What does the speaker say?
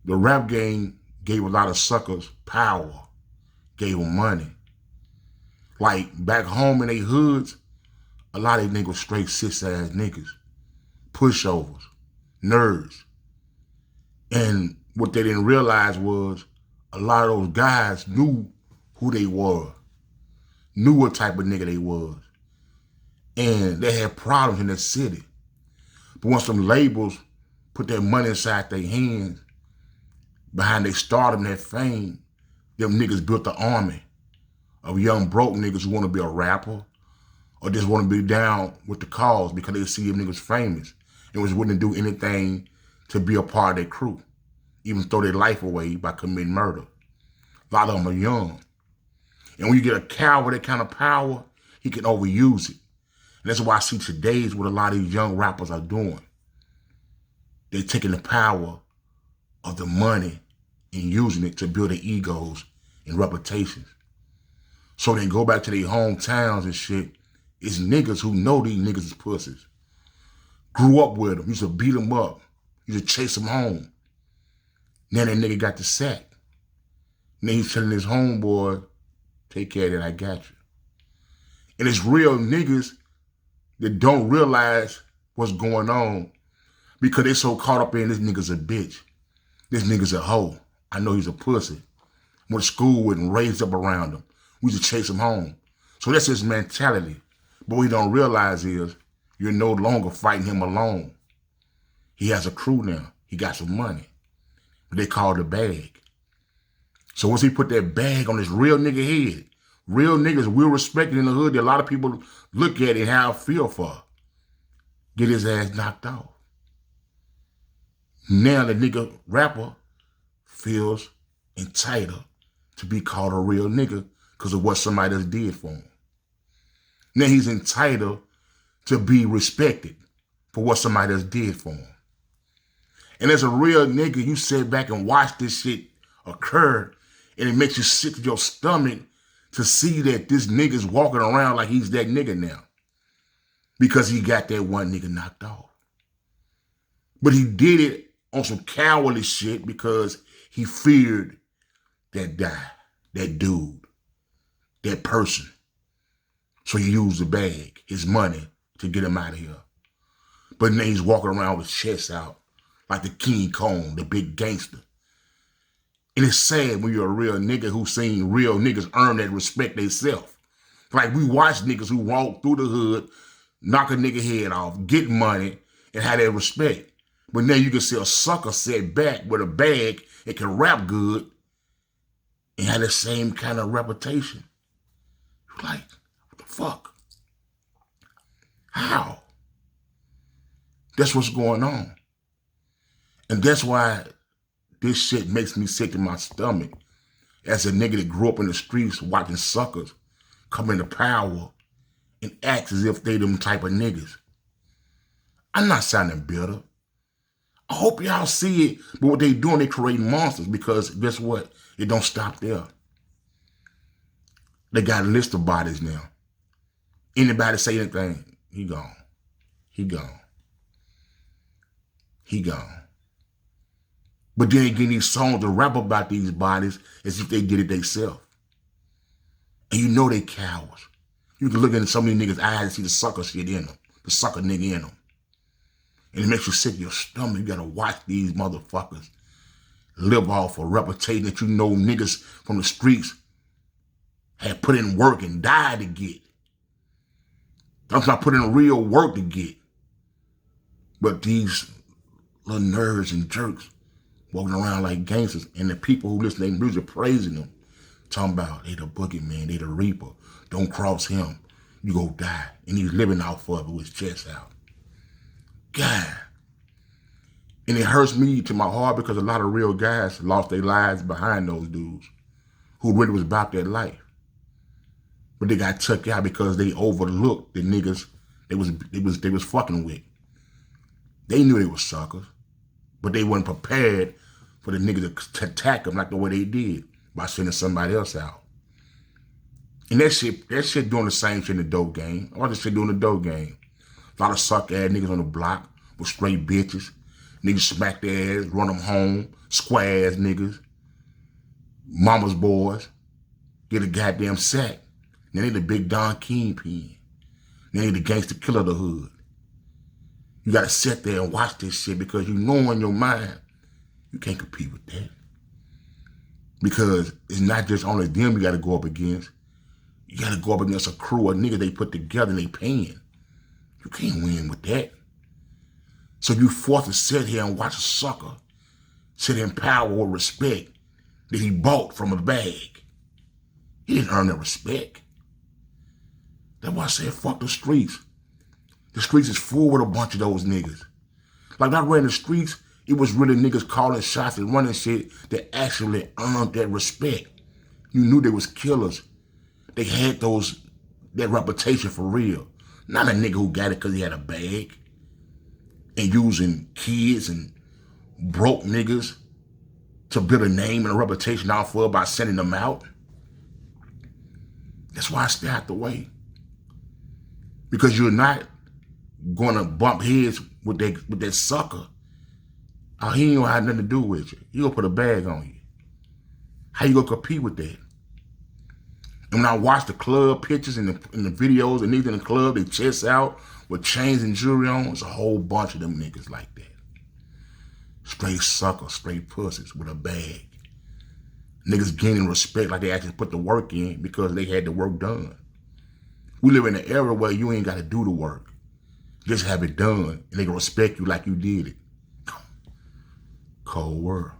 The rap game gave a lot of suckers power, gave them money. Like back home in they hoods, a lot of these niggas straight cis-ass niggas, pushovers, nerds. And what they didn't realize was a lot of those guys knew who they were, knew what type of nigga they was. And they had problems in the city. But once them labels put their money inside their hands, behind their stardom, their fame, them niggas built the army of young broke niggas who want to be a rapper or just want to be down with the cause because they see them niggas famous and was willing to do anything to be a part of their crew, even throw their life away by committing murder. A lot of them are young. And when you get a cow with that kind of power, he can overuse it. And that's why I see today's what a lot of these young rappers are doing. They're taking the power of the money and using it to build their egos and reputations. So they go back to their hometowns and shit. It's niggas who know these niggas is pussies. Grew up with them, used to beat them up, used to chase them home. Now that nigga got the sack. Now he's telling his homeboy, take care of that, I got you. And it's real niggas that don't realize what's going on because they so caught up in this nigga's a bitch. This nigga's a hoe. I know he's a pussy. Went to school with him, raised up around him. We used to chase him home. So that's his mentality. But what he don't realize is you're no longer fighting him alone. He has a crew now. He got some money. But they call it a bag. So once he put that bag on this real nigga head, real niggas real respected in the hood that a lot of people look at it and have a feel for, get his ass knocked off. Now the nigga rapper feels entitled to be called a real nigga because of what somebody else did for him. Now he's entitled to be respected for what somebody else did for him. And as a real nigga, you sit back and watch this shit occur, and it makes you sick to your stomach to see that this nigga's walking around like he's that nigga now because he got that one nigga knocked off. But he did it on some cowardly shit because he feared that guy, that dude, that person. So he used the bag, his money, to get him out of here. But now he's walking around with his chest out like the King Kong, the big gangster. And it's sad when you're a real nigga who's seen real niggas earn that respect themselves. Like we watch niggas who walk through the hood, knock a nigga head off, get money, and have that respect. But now you can see a sucker sit back with a bag and can rap good and have the same kind of reputation. You're like, what the fuck? How? That's what's going on. And that's why this shit makes me sick to my stomach as a nigga that grew up in the streets watching suckers come into power and act as if they them type of niggas. I'm not sounding bitter. I hope y'all see it, but what they doing, they creating monsters because guess what? It don't stop there. They got a list of bodies now. Anybody say anything, he gone. He gone. He gone. But then again, these songs to rap about these bodies as if they did it themselves. And you know they cowards. You can look into some of these niggas' eyes and see the sucker shit in them, the sucker nigga in them. And it makes you sick to your stomach. You gotta watch these motherfuckers live off a reputation that you know niggas from the streets had put in work and died to get. I'm not putting in real work to get. But these little nerds and jerks walking around like gangsters, and the people who listen to their music praising them, talking about they the boogeyman, they the reaper, don't cross him, you go die. And he's living off of it with his chest out. God. And it hurts me to my heart because a lot of real guys lost their lives behind those dudes who really was about their life. But they got took out because they overlooked the niggas they was fucking with. They knew they were suckers, but they weren't prepared for the niggas to attack them like the way they did by sending somebody else out. And that shit doing the same shit in the dope game. All this shit doing the dope game. A lot of suck ass niggas on the block with straight bitches. Niggas smack their ass, run them home, square ass niggas, mama's boys, get a goddamn sack. Then they the big Don Kingpin. Then they the gangster killer of the hood. You gotta sit there and watch this shit because you know in your mind, you can't compete with that. Because it's not just only them you gotta go up against. You gotta go up against a crew of niggas they put together and they paying. You can't win with that. So you forced to sit here and watch a sucker sit in power with respect that he bought from a bag. He didn't earn that respect. That's why I said fuck the streets. The streets is full with a bunch of those niggas. Like when I ran the streets, it was really niggas calling shots and running shit that actually earned that respect. You knew they was killers. They had that reputation for real. Not a nigga who got it because he had a bag and using kids and broke niggas to build a name and a reputation out for by sending them out. That's why I stay out the way. Because you're not going to bump heads with that sucker. He ain't gonna have nothing to do with you. He gonna put a bag on you. How you gonna compete with that? And when I watch the club pictures and the videos and niggas in the club, they chest out with chains and jewelry on, it's a whole bunch of them niggas like that. Straight suckers, straight pussies with a bag. Niggas gaining respect like they actually put the work in because they had the work done. We live in an era where you ain't gotta do the work. Just have it done and they can respect you like you did it. Cold world.